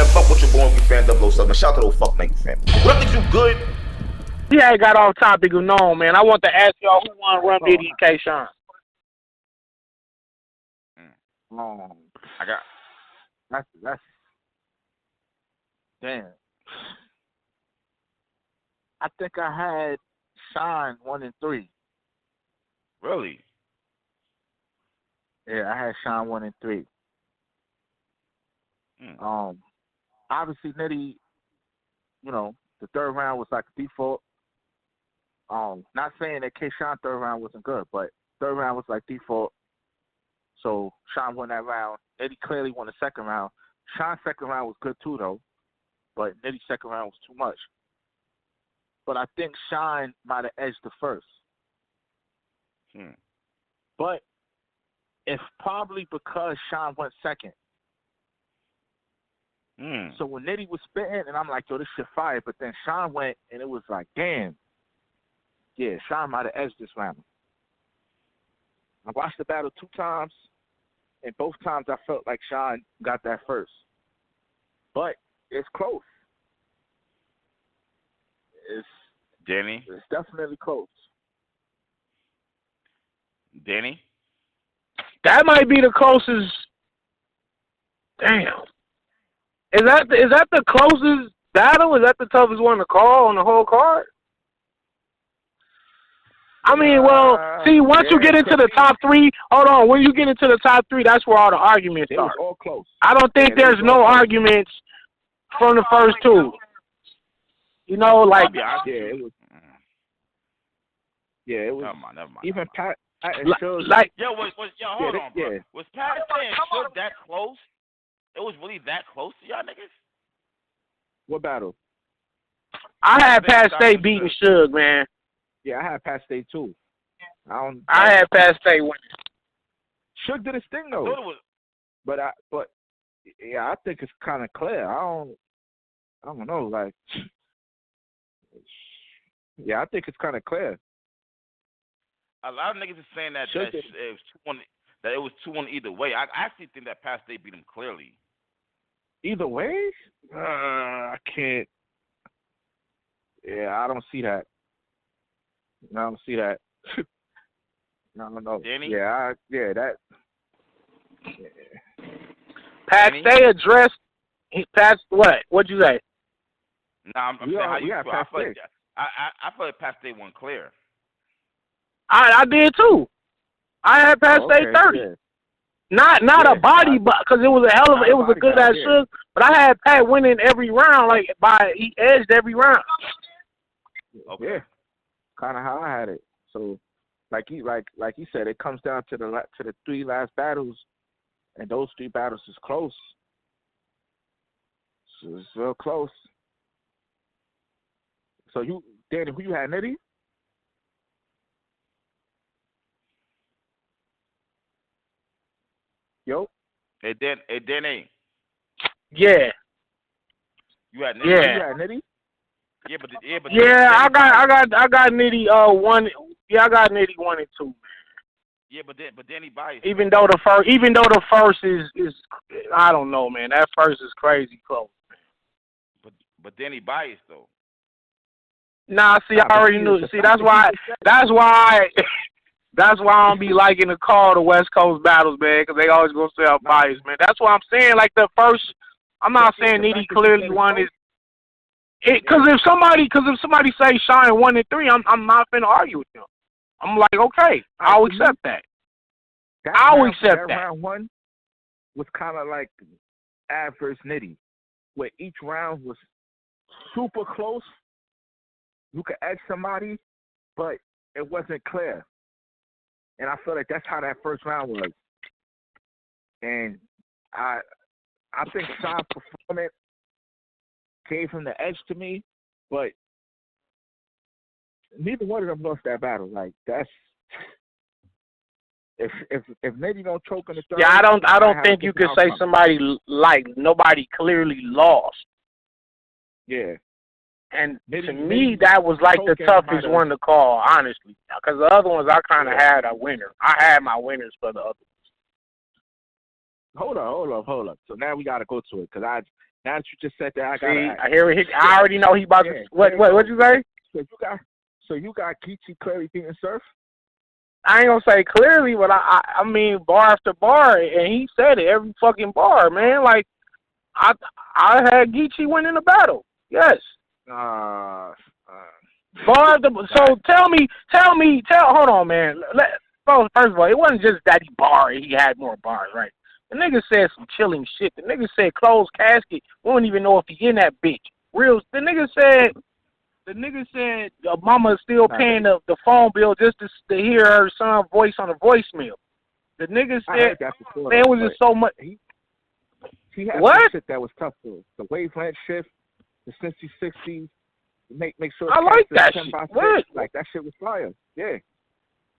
man. Fuck with your boy Yankee fan 007. Shout out to those fuck Yankee fan. What up, niggas? You good? Yeah, I got off topic of Nome, man. I want to ask y'all who won Run Diddy and K Sean. I got that's damn. I think I had Sean 1 and 3. Really? Yeah, I had Sean 1 and 3. Obviously Nitty, the third round was like a default. Not saying that K Sean third round wasn't good, but third round was like default. So Sean won that round. Nitty clearly won the second round. Sean's second round was good too though, but Nitty's second round was too much. But I think Sean might have edged the first. But it's probably because Sean went second. So when Nitty was spitting, and I'm like, yo, this shit fire. But then Sean went, and it was like, damn. Yeah, Sean might have edged this round. I watched the battle 2 times, and both times I felt like Sean got that first. But it's close. Danny? It's definitely close. Danny? That might be the closest. Damn. Is that the closest battle? Is that the toughest one to call on the whole card? I mean, well, see, once you get into the top 3, hold on. When you get into the top 3, that's where all the arguments are. All close. I don't think there's no arguments from the first 2. You know, like it was. Yeah, it was. Never mind. Even Pat and Suge. Hold on, bro. Was Pat and Suge that close? It was really that close to y'all niggas? What battle? I had Pat State beating Suge, man. Yeah, I had Pat State too. I had Pat State winning. Suge did his thing though. But I think it's kind of clear. I don't know, like. Yeah, I think it's kind of clear. A lot of niggas are saying that it was 2-1 either way. I actually think that Pat State beat him clearly. Either way? I can't. Yeah, I don't see that. I don't see that. I don't know. Danny? Yeah, that. Yeah. Pat State addressed. What? What'd you say? Nah, I'm saying how you feel. I feel like Pat State won clear. I did too. I had Pat State 30. Yeah. Not a body, but because it was a good ass shoot. But I had Pat winning every round, he edged every round. Okay. Yeah, kind of how I had it. So, like you said, it comes down to the 3 last battles, and those 3 battles is close. So it's real close. So Danny, who you had, Nitty? Yo. Hey, Danny. Yeah. You had Nitty. Yeah. You had Nitty. I got Nitty 1. Yeah, I got Nitty 1 and 2. Yeah, but Danny biased. Even though the first is I don't know, man. That first is crazy close. But Danny biased though. Nah, see, I already knew. See, that's why I don't be liking to call the West Coast battles, man, because they always gonna say I'm biased, man. That's why I'm saying, like, the first. I'm not saying Nitty clearly won it. Because if somebody say Sean 1 and 3, I'm not finna argue with them. I'm like, okay, I'll accept that. I'll accept that. Round 1 was kind of like adverse Nitty, where each round was super close. You could edge somebody, but it wasn't clear. And I feel like that's how that first round was. And I think Sean's performance gave him the edge to me, but neither one of them lost that battle. Like, that's if Nitty don't choke in the third. Yeah, I don't think you could say somebody like nobody clearly lost. Yeah. And to me, that was like the toughest one to call, honestly. Because the other ones, I kind of had a winner. I had my winners for the other ones. Hold up. So now we got to go to it. Because Now that you just said that, I got. I hear it. I already know he about to. What you say? So you got Geechee clearly beating Surf. I ain't gonna say clearly, but I mean bar after bar, and he said it every fucking bar, man. Like I had Geechee winning the battle. Yes. Bar after, so hold on, man. First of all, it wasn't just that he barred. He had more bars, right? The nigga said some chilling shit. The nigga said closed casket. We don't even know if he in that bitch. The nigga said mama is still paying the phone bill just to hear her son's voice on the voicemail. The nigga said, man, it was just so much. He had some shit that was tough for us. The wavelength shift, the Cincy 60s, make sure. I like that shit. Like that shit was fire. Yeah.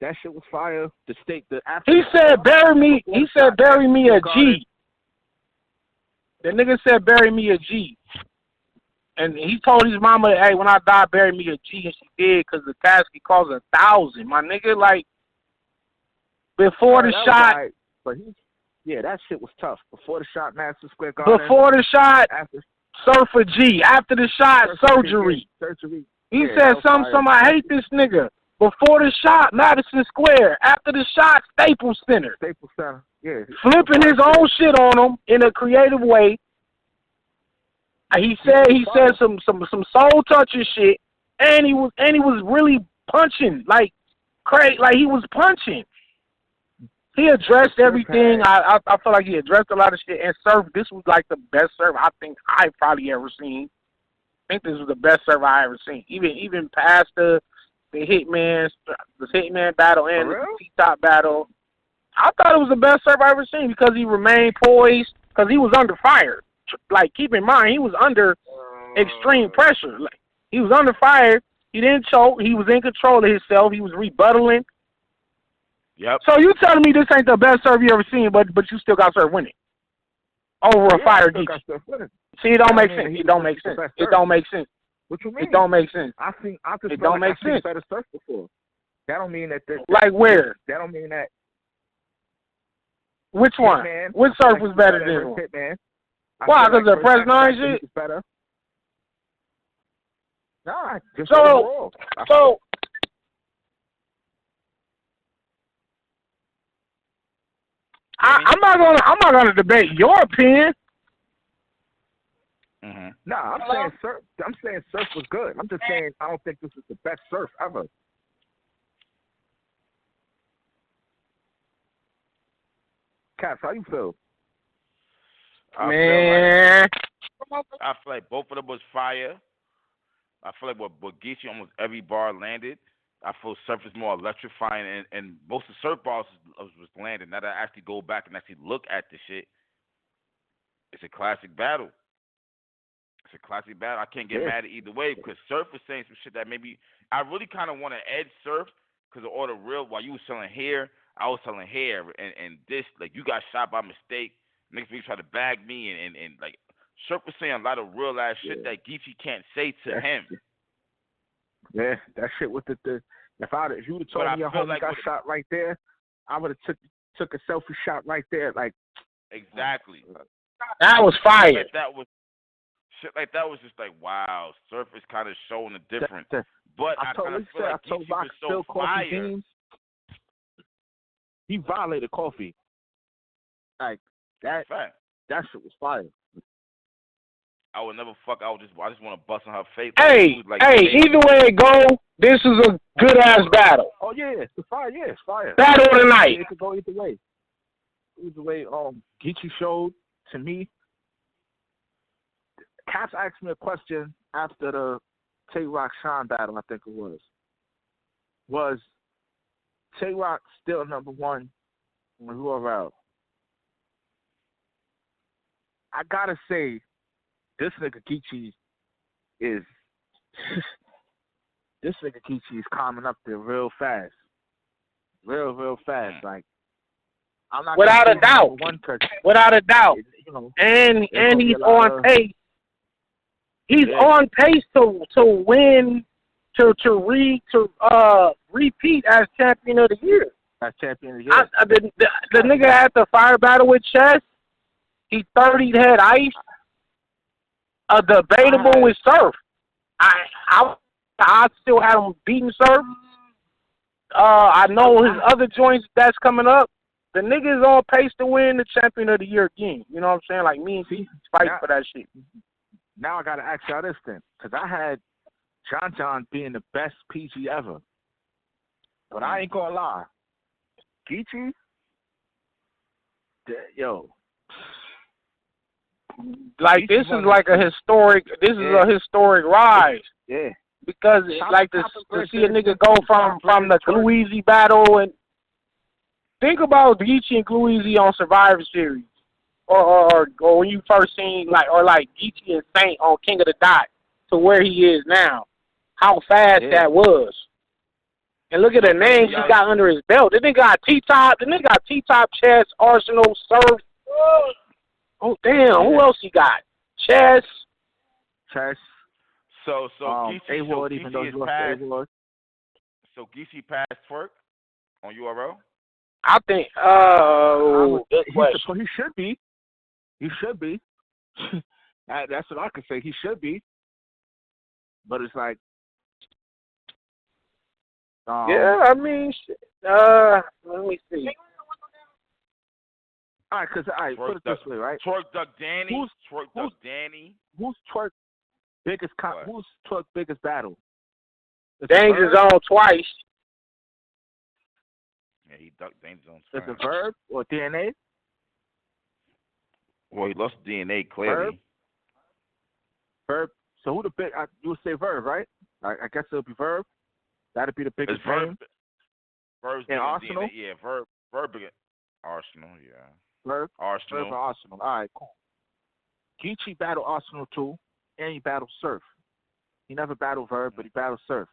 That shit was fire. He said, bury me. He said, bury me a G. The nigga said, bury me a G. And he told his mama, hey, when I die, bury me a G. And she did because the casket cost $1,000. My nigga, like, before the shot. Right. But that shit was tough. Before the shot, Madison Square Garden. Before the shot, Surfer G. After the shot, surgery. He said something, I hate this nigga. Before the shot, Madison Square. After the shot, Staples Center. Yeah. Flipping his own shit on him in a creative way. He said some soul touching shit, and he was really punching like crazy, like he was punching. He addressed everything. I feel like he addressed a lot of shit. And Surf, this was like the best serve I think I probably ever seen. I think this was the best serve I ever seen. Even past the Hitman battle and the T-Top battle. I thought it was the best serve I ever seen because he remained poised, because he was under fire. Like, keep in mind, he was under extreme pressure. Like, he was under fire. He didn't choke. He was in control of himself. He was rebuttaling. Yep. So you telling me this ain't the best serve you ever seen, but you still got Surf winning over a fire Geechee? See, it don't make sense. It don't make sense. It don't make sense. What you mean? It don't make sense. It don't make sense. Better Surf before. That don't mean that. Like where? That don't mean that. Which one? Which Surf was better than one? Hitman. Why? Because the Press 9 shit? Better. Nah, just so I'm not gonna debate your opinion. Mm-hmm. Nah, I'm saying Surf was good. I'm just saying I don't think this is the best Surf ever. Caps, how you feel? Man, I feel like both of them was fire. I feel like what Geechee almost every bar landed. I feel Surf is more electrifying, and most of Surf bars was landed. Now that I actually go back and actually look at the shit, it's a classic battle. It's a classic battle. I can't get mad at either way because Surf was saying some shit that maybe I really kind of want to edge Surf because of all the real. While you was selling hair, I was selling hair, and this like you got shot by mistake. Niggas be try to bag me and like Surf was saying a lot of real ass shit that Geechee can't say to him. Yeah, that shit with the if you would have told me your homie got shot right there, I would have took a selfie shot right there. Like exactly. That was fire. Shit like that was just like wow. Surf is kind of showing the difference. But I kind of feel like Geechee was so fire. He violated Coffee. Like that shit was fire. I would never fuck. I just want to bust on her face. Hey, either way it go, this is a good ass battle. Oh yeah, it's fire. Yeah, it's fire. Battle of the night. It could go either way. Geechee showed to me. Caps asked me a question after the Tay-Rock Sean battle. I think it was. Was Tay-Rock still number one when we were out? I gotta say, this nigga Geechee is climbing up there real fast, real fast. Like I'm not without a doubt, without a doubt. You know, and he's on pace. He's on pace to win to repeat as champion of the year. As champion of the year. The nigga had the fire battle with Chess. He 30'd head Ice. debatable with Surf. I still had him beating Surf. I know his other joints that's coming up. The nigga is on pace to win the Champion of the Year again. You know what I'm saying? Like, me and Pete fight for that shit. Now I got to ask y'all this then. Because I had John being the best PG ever. But I ain't going to lie. Geechee? Yo. Like, this is like a historic, a historic rise. Yeah. Because, like, to see a nigga go from the Gluezy battle, and think about Geechee and Gluezy on Survivor Series. Or when you first seen, like Geechee and Saint on King of the Dot to where he is now. How fast that was. And look at the names he got under his belt. The nigga got T-Top. The nigga got T-Top, Chess, Arsenal, Surf. Oh, damn. Who else he got? Chess. So Geechee, A-Ward, even though he lost to A-Ward. So Geechee passed Twerk on URL? I think, he should be. He should be. That's what I could say. He should be. But it's like, yeah, I mean, let me see. All right, put it this way, right? Twerk Duck Danny. Who's Twerk's biggest battle? Danger Zone twice. Yeah, he ducked Danger Zone twice. Is it Verb or DNA? Well, he lost DNA clearly. Verb. So who the big? You would say Verb, right? I guess it'll be Verb. That'd be the biggest name. Verb's in Arsenal. DNA. Yeah, Verb against Arsenal. Yeah. Verb. Arsenal. Verb or Arsenal. All right, cool. Geechee battled Arsenal too, and he battled Surf. He never battled Verb, but he battled Surf.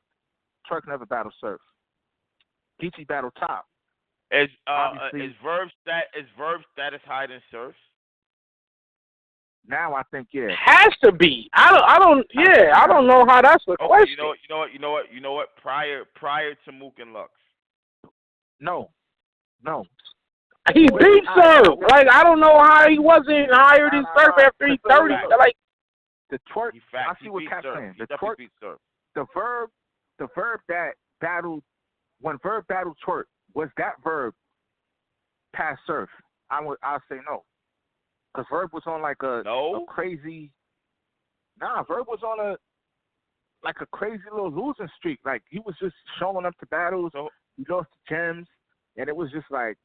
Twerk never battled Surf. Geechee battled Top. Is Verb status higher than Surf's? Now I think has to be. I don't know how that's a question. You know what? Prior to Mook and Lux. No. He beat Surf. Like, I don't know how he wasn't higher than Surf after he 30. Like, the Twerk. I see what Cat's saying. The Twerk. The Verb that battled when Verb battled Twerk, was that Verb past Surf? I'll say no. Because Verb was on like a crazy. Verb was on a crazy little losing streak. Like, he was just showing up to battles. He lost to Gems, and it was just like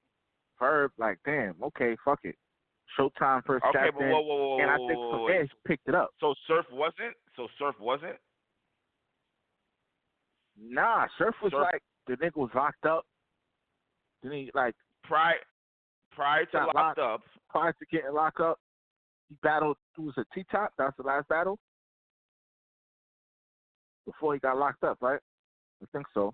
Verb, like, damn, okay, fuck it. Showtime first okay, chapter. Whoa, and I think from there he picked it up. So Surf wasn't? Nah, Surf was like, the nigga was locked up. Then he, like, prior to locked up. Prior to getting locked up, he battled, who was a T-Top? That was the last battle? Before he got locked up, right? I think so.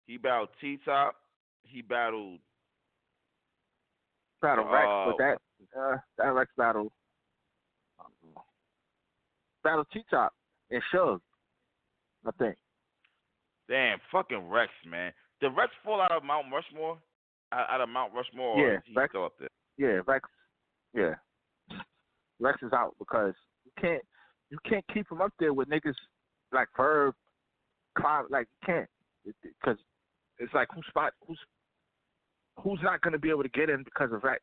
He battled T-Top. He battled Rex, but that Rex battle T-Top and Shug, I think. Damn, fucking Rex, man. Did Rex fall out of Mount Rushmore? Yeah, he's Rex, still up there? Yeah, Rex. Yeah, Rex is out because you can't keep him up there with niggas like Verb, Clive. Like, you can't, because it's like who's not gonna be able to get in because of Rex.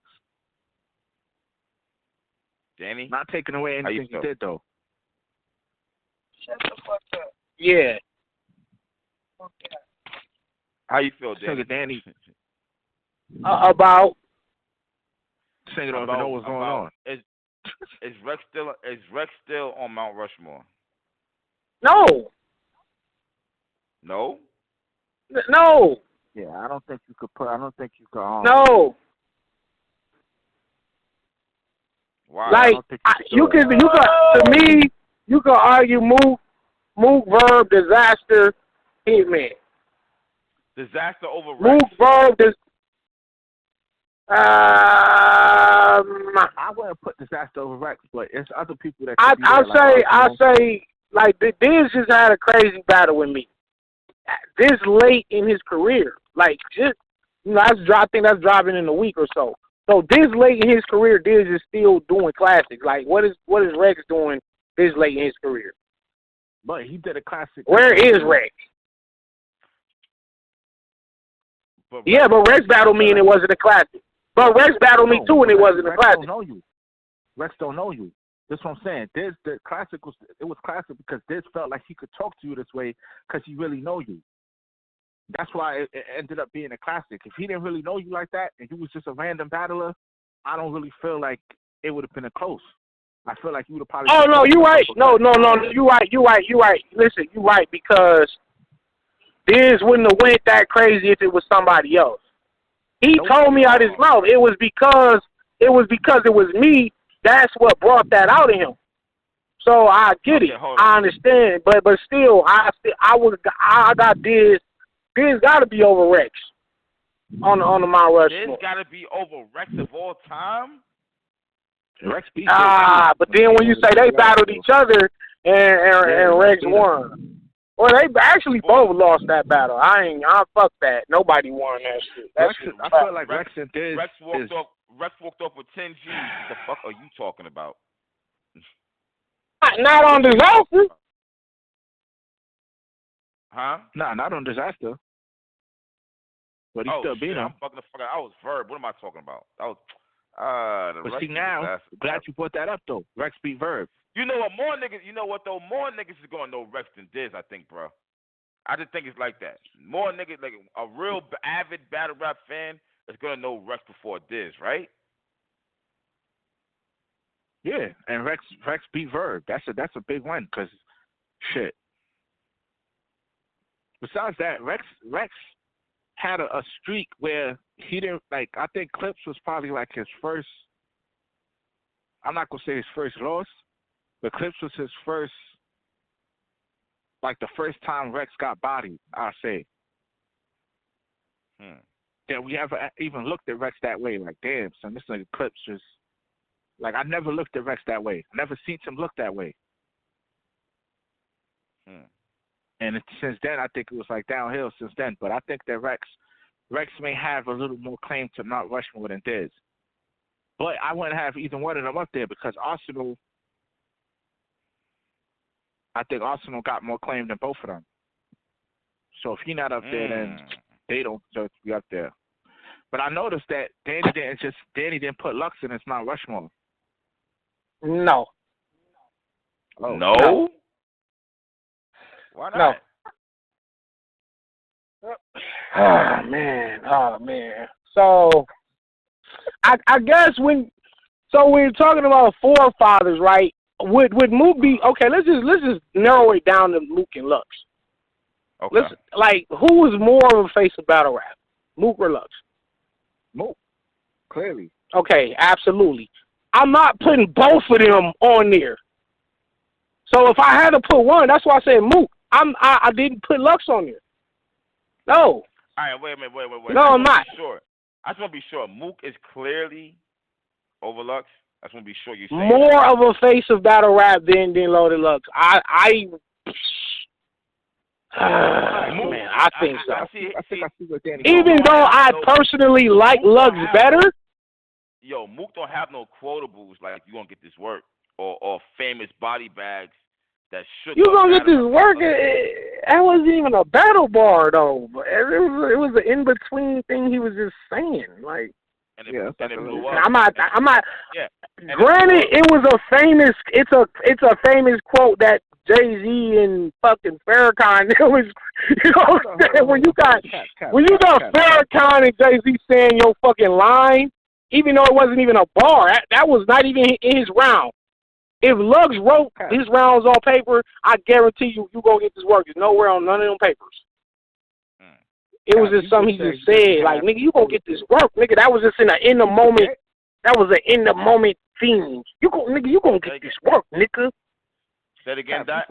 Danny, not taking away anything he did though. Shut the fuck up. Yeah. Okay. How you feel, Danny? Danny. About saying don't even know what's going on. Is Rex still on Mount Rushmore? No. No. No. Yeah, I don't think you could. No. Why? Like, you can to me, you can argue Mook, Verb, Disaster, Hitman. Disaster over Rex. Mook, Verb, I wouldn't put Disaster over Rex, but it's other people that. I'll say, like, Diz just had a crazy battle with me. This late in his career, like, just, I think that's dropping in a week or so. So this late in his career, Diz is still doing classics. Like, what is Rex doing this late in his career? But he did a classic. Where is Rex? But Yeah, but Rex battled me and it wasn't a classic. But Rex battled me too and it wasn't a classic. Rex don't know you. Rex don't know you. That's what I'm saying. The classic was classic because Diz felt like he could talk to you this way because he really know you. That's why it ended up being a classic. If he didn't really know you like that and you was just a random battler, I don't really feel like it would have been a close. I feel like you would have probably. Oh no, you're right. No, you're right. Listen, you're right because Diz wouldn't have went that crazy if it was somebody else. He told me out his mouth it was because it was me. That's what brought that out of him. So I get it. I understand, but still, I got Diz. Diz got to be over Rex on the Mount Rushmore. Diz got to be over Rex of all time. Rex beat but then when you say they battled each other and Rex won, well, they actually both lost that battle. I fuck that. Nobody won that shit. I feel like Rex and Diz. Rex walked off with 10 G's. What the fuck are you talking about? Not on Disaster. Huh? Nah, not on Disaster. But he still beat him. I'm fucking the fuck out. I was Verb. What am I talking about? That was but see now, glad you brought that up though. Rex beat Verb. You know what? More niggas is gonna know Rex than Diz, I think, bro. I just think it's like that. More niggas, like a real avid battle rap fan, is gonna know Rex before Diz, right? Yeah, and Rex beat Verb. That's a big win, cause shit. Besides that, Rex had a streak where he didn't like. I think Clips was probably like his first. I'm not gonna say his first loss, but Clips was his first. Like the first time Rex got bodied, I say. That we ever even looked at Rex that way. Like, damn, son, this nigga Clips just. Like, I never looked at Rex that way. I never seen him look that way. And since then, I think it was like downhill since then. But I think that Rex may have a little more claim to Mount Rushmore than Diz. But I wouldn't have either one of them up there because Arsenal. I think Arsenal got more claim than both of them. So if he's not up there, then they don't deserve to be up there. But I noticed that Danny didn't put Lux in his Mount Rushmore. No. Oh, no. Why not? No. Oh man. So I guess when you're talking about forefathers, right? Would Mook be okay? Let's just narrow it down to Mook and Lux. Okay. Who was more of a face of battle rap, Mook or Lux? Mook, clearly. Okay, absolutely. I'm not putting both of them on there. So if I had to put one, that's why I said Mook. I didn't put Lux on there. No. All right, wait a minute. No, I'm not. Sure. I just want to be sure. Mook is clearly over Lux. I just want to be sure you say more of a face of battle rap than Loaded Lux. I think so. I see what Danny. Even though I personally like Lux better. Yo, Mook don't have no quotables like you gonna get this work or famous body bags that should. You gonna get this work? That wasn't even a battle bar though. It was an in between thing he was just saying like. And it blew up. I'm not. Yeah. Granted, it was a famous. It's a famous quote that Jay-Z and fucking Farrakhan. It was, when you got Farrakhan and Jay-Z saying your fucking line, even though it wasn't even a bar, that was not even in his round. If Lux wrote his rounds on paper, I guarantee you gonna get this work. It's nowhere on none of them papers. It was just something he just said, like, nigga, you gonna get this work, nigga. That was just in the moment. That was an in the moment theme. You gonna get this work, nigga. Say it again, Doc.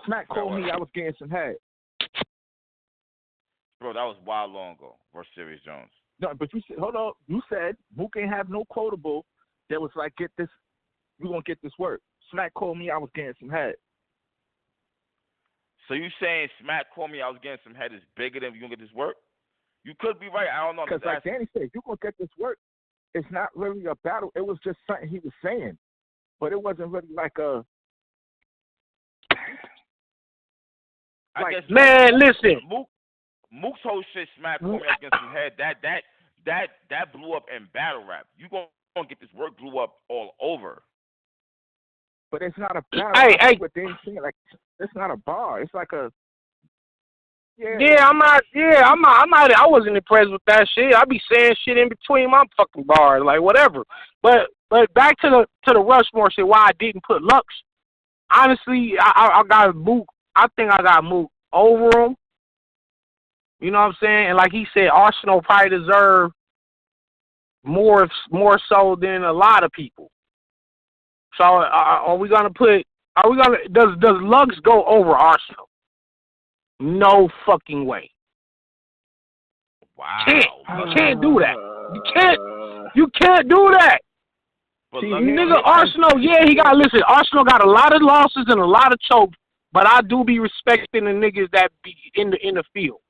Smack told me I was getting some head. Bro, that was wild long ago. Versus Serious Jones. No, but you said, hold on. You said Mook ain't have no quotable that was like, get this, you gonna get this work. Smack called me I was getting some head. So you saying Smack called me I was getting some head is bigger than you gonna get this work? You could be right. I don't know. Because like Danny said, you're going to get this work. It's not really a battle. It was just something he was saying. But it wasn't really like a... I guess, man, listen. Mook's whole shit smacked Cormier against his head. That blew up in battle rap. You gonna get this work blew up all over. But it's not a battle. Hey. What they saying, like, it's not a bar. It's like a... I'm not. I wasn't impressed with that shit. I be saying shit in between my fucking bars, like whatever. But back to the Rushmore shit. Why I didn't put Lux? Honestly, I got Mook. I think I got Mook over him. You know what I'm saying? And like he said, Arsenal probably deserve more so than a lot of people. So does Lux go over Arsenal? No fucking way. Wow. You can't do that. You can't do that. But nigga, Arsenal, Arsenal got a lot of losses and a lot of chokes, but I do be respecting the niggas that be in the field.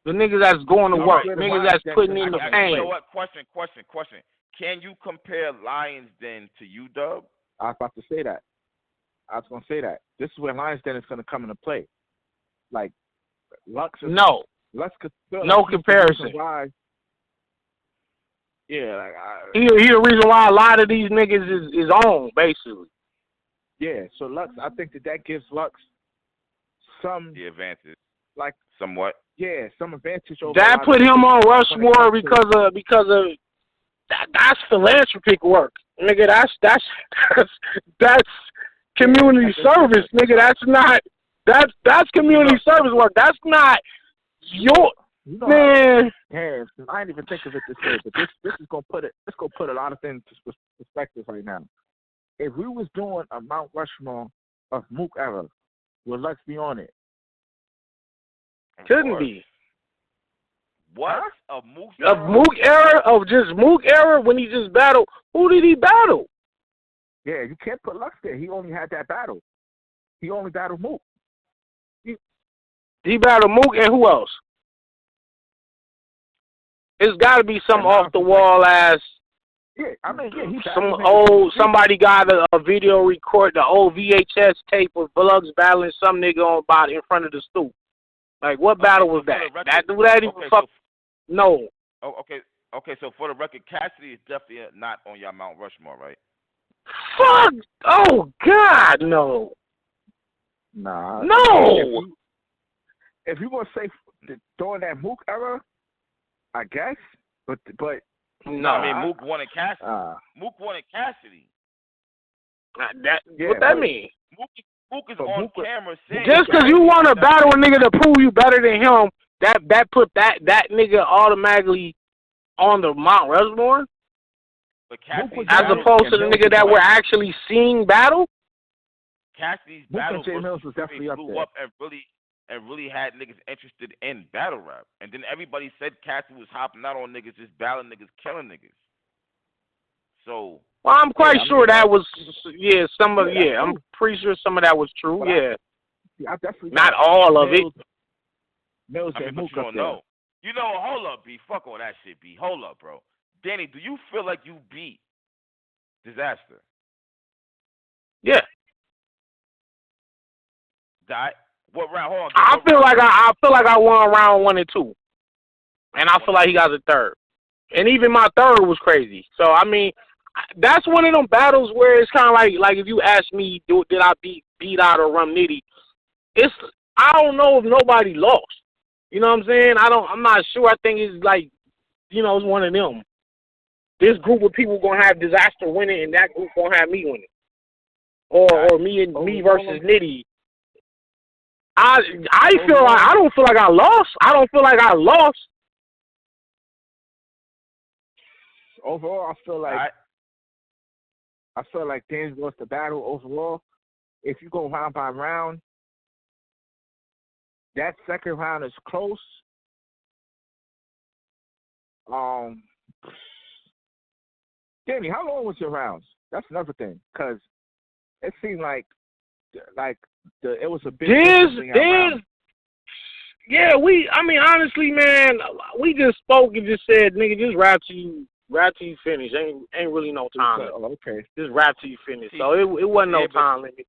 The niggas that's going to work. Niggas that's putting in the pain. You know what? Question. Can you compare Lions Den to UW? I was about to say that. I was going to say that. This is where Lions Den is going to come into play. Like, Lux is... No. Lux could feel no like comparison. Why, yeah, like... He the reason why a lot of these niggas is on, basically. Yeah, so Lux, I think that gives Lux some... The advantage. Like... Somewhat. Yeah, some advantage over... That put him on Rushmore because of that's philanthropic work. Nigga, that's community service, nigga. That's community service work. That's not your man. Yeah, I didn't even think of it this way, but this is gonna put a lot of things into perspective right now. If we was doing a Mount Rushmore of Mook era, would Lux be on it? Couldn't be. What? Huh? Of just Mook era when he just battled. Who did he battle? Yeah, you can't put Lux there. He only had that battle. He only battled Mook. He battled Mook and who else? It's got to be some off the wall ass. Yeah, I mean, yeah, he somebody got a video record, the old VHS tape with Bugs battling some nigga about in front of the stoop. Like, what battle was that? No. Oh, okay. So for the record, Cassidy is definitely not on your Mount Rushmore, right? Fuck! Oh God, no. Nah. No. If you want to say during that Mook era, I guess, but no. I mean, Mook won at Cassidy. Mook won at Cassidy. What that mean? Mook is on camera saying just because you want to battle a nigga to prove you better than him, that put that nigga automatically on the Mount Rushmore, as opposed to the nigga that we're actually seeing battle. Cassidy's battle was definitely blew up and really had niggas interested in battle rap, and then everybody said Cassidy was hopping out on niggas, just battling niggas, killing niggas. So. Well, I'm quite sure that was I'm pretty sure some of that was true. But yeah, I definitely not all of it. Mills but you don't know. You know, hold up, B. Fuck all that shit, B. Hold up, bro. Danny, do you feel like you beat Disaster? Yeah. What round? Hold on. I feel like I won round 1 and 2, and I feel like he got the third, and even my third was crazy. So I mean, that's one of them battles where it's kind of like if you ask me, did I beat out or Rum Nitty? I don't know if nobody lost. You know what I'm saying? I'm not sure. I think it's like, it's one of them. This group of people gonna have Disaster winning, and that group gonna have me winning, or me versus Nitty. I feel like I don't feel like I lost. I don't feel like I lost. Overall, I feel like Dan's lost the battle overall. If you go round by round, that second round is close. Danny, how long was your rounds? That's another thing, because it seemed like it was a big Yeah, I mean, honestly, man, we just spoke and just said, nigga, just rap till you finish. Ain't really no time limit. Oh, okay. Just rap till you finish. See, So it wasn't no but time limit.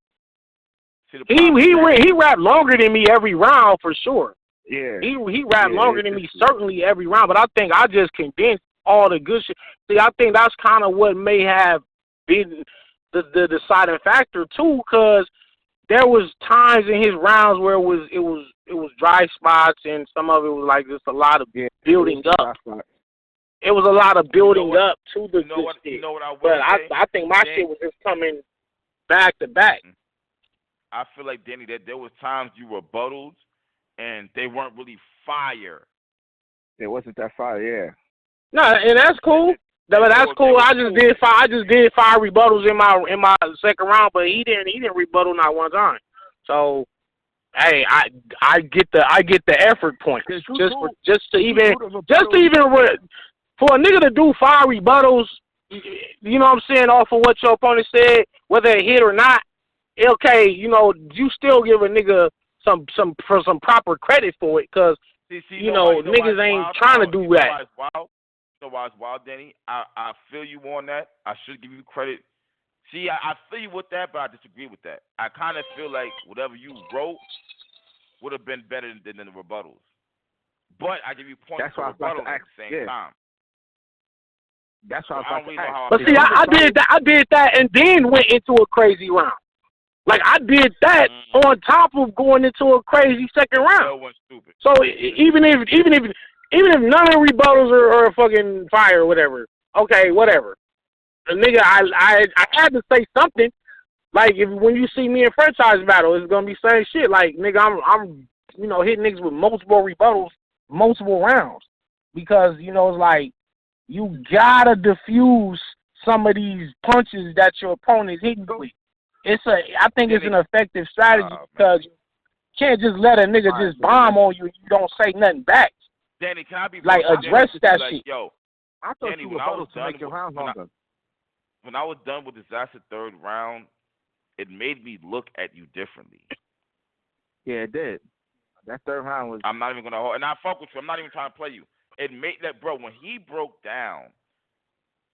see, the He problem he is ra- he rapped longer than me every round for sure. Yeah. He rapped Yeah, longer than me certainly every round, but I think I just condensed all the good shit. See, I think that's kind of what may have been the deciding factor too, because there was times in his rounds where it was dry spots, and some of it was like just a lot of building up. It was a lot of building up to the good shit. You know what I will but say? I think my shit was just coming back to back. I feel like, Danny, that there was times you rebuttals and they weren't really fire. It wasn't that fire, yeah. No, and that's cool. But that's cool. I just did 5 rebuttals in my second round, but he didn't rebuttal not one time. So, hey, I get the effort point just to even for a nigga to do 5 rebuttals, you know what I'm saying, off of what your opponent said, whether it hit or not. Okay, you know, you still give a nigga some proper credit for it, because you know niggas ain't trying to do that. You know why it's wild, Danny? I feel you on that. I should give you credit. See, I feel you with that, but I disagree with that. I kind of feel like whatever you wrote would have been better than the rebuttals. But I give you points for rebuttals at the same time. That's what I was about to ask. But see, I did that and then went into a crazy round. Like, I did that on top of going into a crazy second round. So even if none of the rebuttals are fucking fire or whatever, okay, whatever. The nigga, I had to say something. Like, when you see me in franchise battle, it's gonna be same shit. Like, nigga, I'm hitting niggas with multiple rebuttals, multiple rounds, because it's like you gotta diffuse some of these punches that your opponent's hitting with. I think it's an effective strategy, because you can't just let a nigga just bomb on you and you don't say nothing back. Danny, can I be like address that shit? Yo, I thought Danny, you were supposed to make your rounds longer. When I was done with disaster third round, it made me look at you differently. Yeah, it did. That third round was. I'm not even gonna hold, and I fuck with you. I'm not even trying to play you. It made that, bro. When he broke down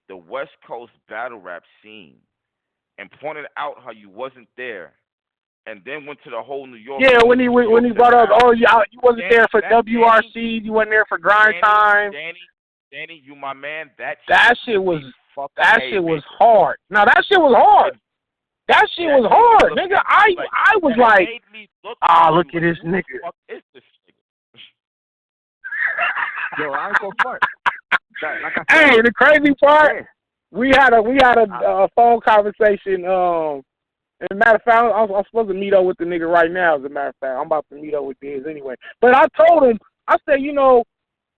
the West Coast battle rap scene and pointed out how you wasn't there, and then went to the whole New York. Yeah, when he brought up, you wasn't there for WRC, you wasn't there for Grind Time. Danny, you my man. That shit was hard. Now that shit was hard. That shit was hard, nigga. I was like, look at this nigga. Yo, I ain't gonna front. Hey, the crazy part, we had a phone conversation. As a matter of fact, I'm supposed to meet up with the nigga right now. As a matter of fact, I'm about to meet up with Diz anyway. But I told him, I said,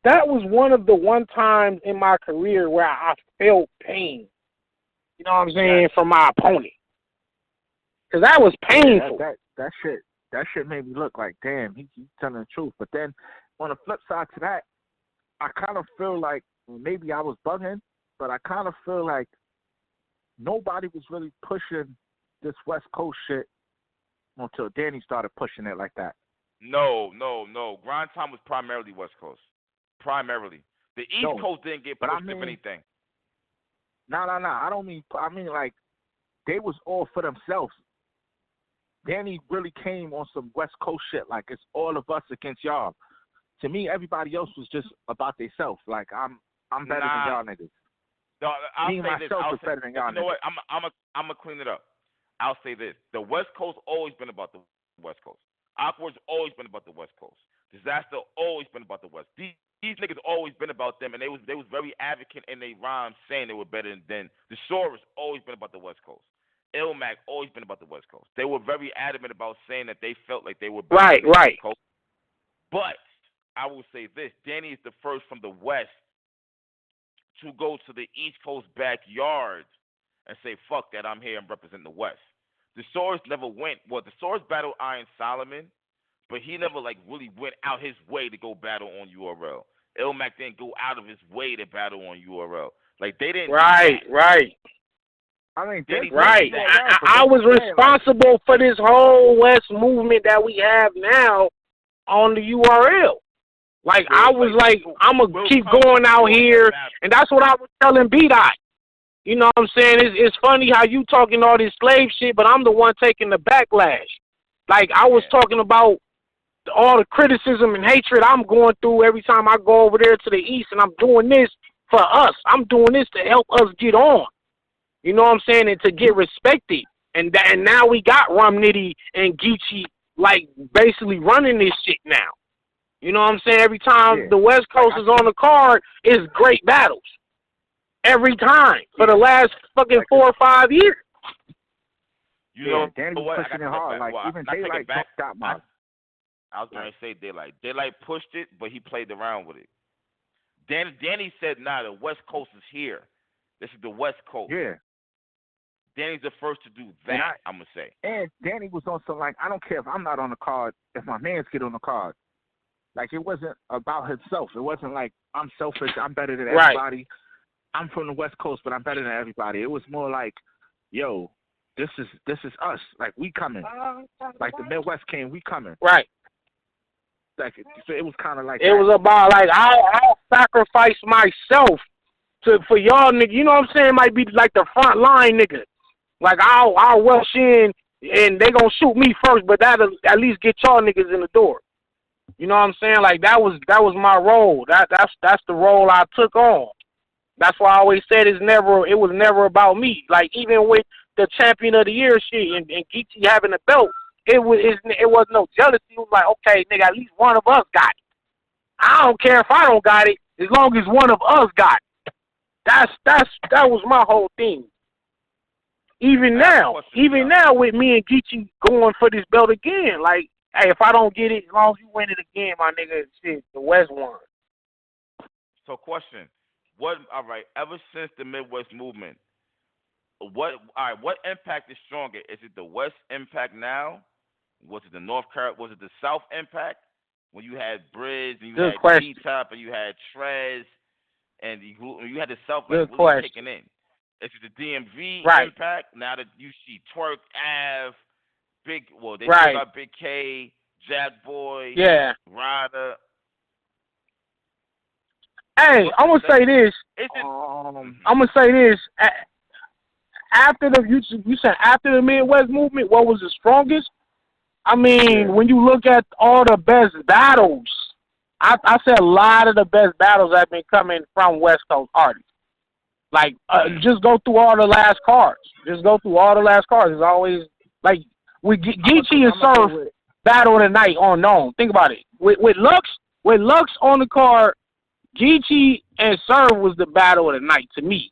that was one of the times in my career where I felt pain. You know what I'm saying, from my opponent. Because that was painful. That shit made me look like, damn, he's telling the truth. But then on the flip side to that, I kind of feel like maybe I was bugging, but I kind of feel like nobody was really pushing this West Coast shit until Danny started pushing it like that. No. Grind Time was primarily West Coast. Primarily. The East Coast didn't get pushed, if anything. No. I mean, like, they was all for themselves. Danny really came on some West Coast shit, like it's all of us against y'all. To me, everybody else was just about themselves. Like, I'm better than y'all niggas. No, I'll me say myself this. was better than y'all niggas. You know what? I'm gonna clean it up. I'll say this. The West Coast always been about the West Coast. Awkward's always been about the West Coast. Disaster always been about the West. These niggas always been about them, and they was very advocate in their rhymes saying they were better than the Soros always been about the West Coast. Ilmac always been about the West Coast. They were very adamant about saying that they felt like they were better than the West Coast. But I will say this: Danny is the first from the West to go to the East Coast backyard and say, "Fuck that! I'm here and represent the West." The Soros never went. Well, the Soros battled Iron Solomon, but he never really went out his way to go battle on URL. Ilmac didn't go out of his way to battle on URL. Like, they didn't. Right. I mean, right. I was responsible for this whole West movement that we have now, on the URL. Like, I was like, I'm going to keep going out here, and that's what I was telling B-Dot. You know what I'm saying? It's funny how you talking all this slave shit, but I'm the one taking the backlash. Like, I was talking about all the criticism and hatred I'm going through every time I go over there to the East, and I'm doing this for us. I'm doing this to help us get on. You know what I'm saying? And to get respected. And now we got Rum Nitty and Geechee, like, basically running this shit now. You know what I'm saying? Every time the West Coast is on the card, it's great battles. Every time. For the last fucking 4 or 5 years. You know Danny was pushing it hard. Like, even Daylight got my... I was going to say Daylight. Daylight pushed it, but he played around with it. Danny said, nah, the West Coast is here. This is the West Coast. Yeah. Danny's the first to do that, I'm going to say. And Danny was also like, I don't care if I'm not on the card, if my mans get on the card. Like, it wasn't about himself. It wasn't like, I'm selfish, I'm better than everybody. Right. I'm from the West Coast, but I'm better than everybody. It was more like, yo, this is us. Like, we coming. Like, the Midwest came, we coming. Right. Like, so it was kind of like it was about, like, I'll sacrifice myself for y'all niggas. You know what I'm saying? It might be like the front line nigga. Like, I'll rush in, and they gonna shoot me first, but that'll at least get y'all niggas in the door. You know what I'm saying? Like, that was my role. That's the role I took on. That's why I always said it was never about me. Like, even with the champion of the year shit and Geechee having the belt, it was no jealousy. It was like, okay, nigga, at least one of us got it. I don't care if I don't got it, as long as one of us got it. That was my whole thing. Even now with me and Geechee going for this belt again, like, hey, if I don't get it, as long as you win it again, my nigga, shit, the West won. So, question. Ever since the Midwest movement, what impact is stronger? Is it the West impact now? Was it the was it the South impact? When you had Briz and you had T-Top and you had Trez and you had the South like really kicking in. Is it the DMV impact? Now that you see Twerk, Ave, they still got Big K, Jack Boy, Ryder. Hey, I'm gonna say this. After you said after the Midwest movement, what was the strongest? I mean, when you look at all the best battles, I said a lot of the best battles have been coming from West Coast artists. Like, just go through all the last cards. It's always like with Geechee and Surf battle of the night on Nome. Think about it. With Lux on the card, Geechee and Surf was the battle of the night to me,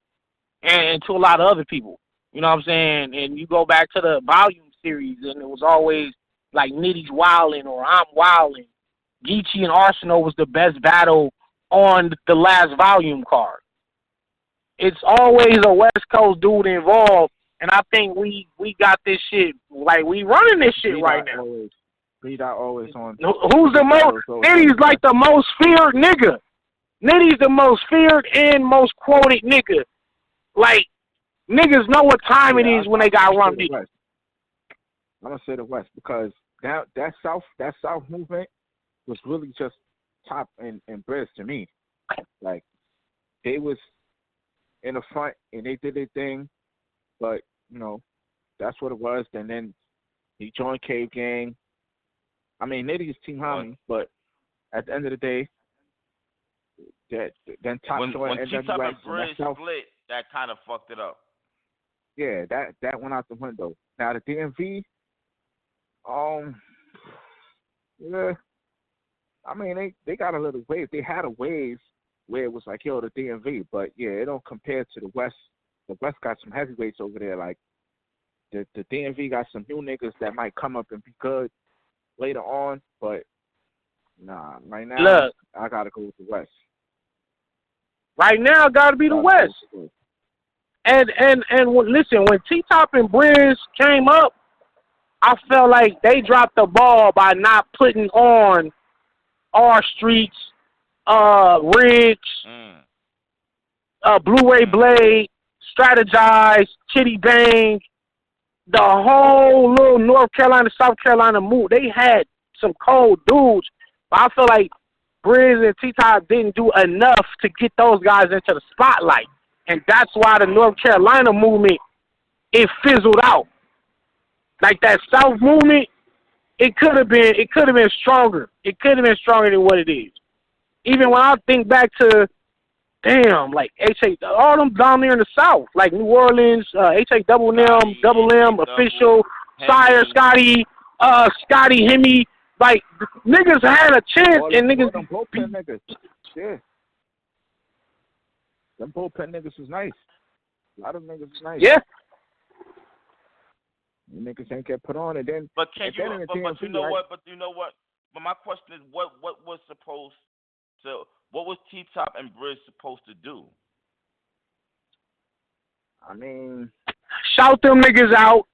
and to a lot of other people. You know what I'm saying? And you go back to the volume series, and it was always like Nitty's wildin' or I'm wildin'. Geechee and Arsenal was the best battle on the last volume card. It's always a West Coast dude involved, and I think we got this shit, like, we running this shit right now. B-Dot always on. Who's the most? Nitty's like the most feared nigga. Nitty's the most feared and most quoted nigga. Like, niggas know what time it is when they got Rum Nitty. I'm gonna say the West because that South movement was really just Top and Briz to me. Like, they was in the front and they did their thing, but you know that's what it was. And then he joined Cave Gang. I mean, Nitty's Team Homie, but at the end of the day, then Top when joined T-Top NWS and Briz split, that kind of fucked it up. Yeah, that went out the window. Now the DMV, yeah, I mean they got a little wave. They had a wave where it was like, yo, the DMV, but yeah, it don't compare to the West. The West got some heavyweights over there. Like the DMV got some new niggas that might come up and be good later on, but nah, right now, look, I gotta go with the West. Right now, gotta be the West. And listen, when T-Top and Briz came up, I felt like they dropped the ball by not putting on R Streets, Ridge, Blue-Ray Blade, Strategize, Chitty Bang, the whole little North Carolina, South Carolina move. They had some cold dudes, But I feel like Briz and T-Top didn't do enough to get those guys into the spotlight. And that's why the North Carolina movement, it fizzled out. Like that South movement, it could have been stronger. It could have been stronger than what it is. Even when I think back to, damn, like H.A., all them down there in the South, like New Orleans, H.A. Double M, Official, Sire, Scotty, Hemi, like niggas had a chance and niggas. Them bullpen niggas, yeah. Them bullpen niggas was nice. A lot of niggas was nice. Yeah. You niggas ain't get put on, and then. But can you? But you know what? But you know what? But my question is, what was supposed to? What was T-Top and Briz supposed to do? I mean, shout them niggas out.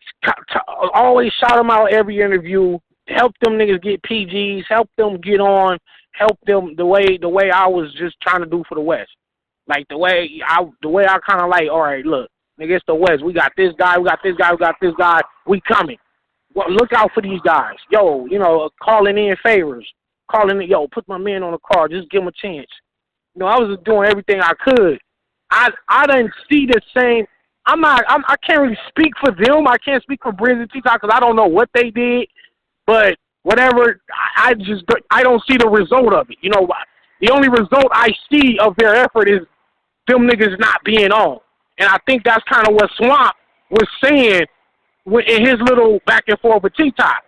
Always shout them out every interview. Help them niggas get PGs. Help them get on. Help them the way I was just trying to do for the West. Like the way I kind of like. All right, look, nigga, it's the West. We got this guy. We got this guy. We got this guy. We coming. Well, look out for these guys. Yo, you know, calling in favors. Calling it, yo, put my man on the car. Just give him a chance. You know, I was just doing everything I could. I didn't see the same. I can't really speak for them. I can't speak for Briz and T-Top because I don't know what they did. But whatever, I don't see the result of it. You know, the only result I see of their effort is them niggas not being on. And I think that's kind of what Swamp was saying in his little back and forth with T-Top.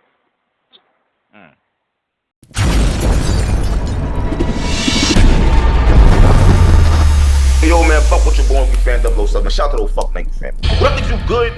Yo, man, fuck with your boy, fan 007. Shout out to those fuck niggas, fam. What if you good?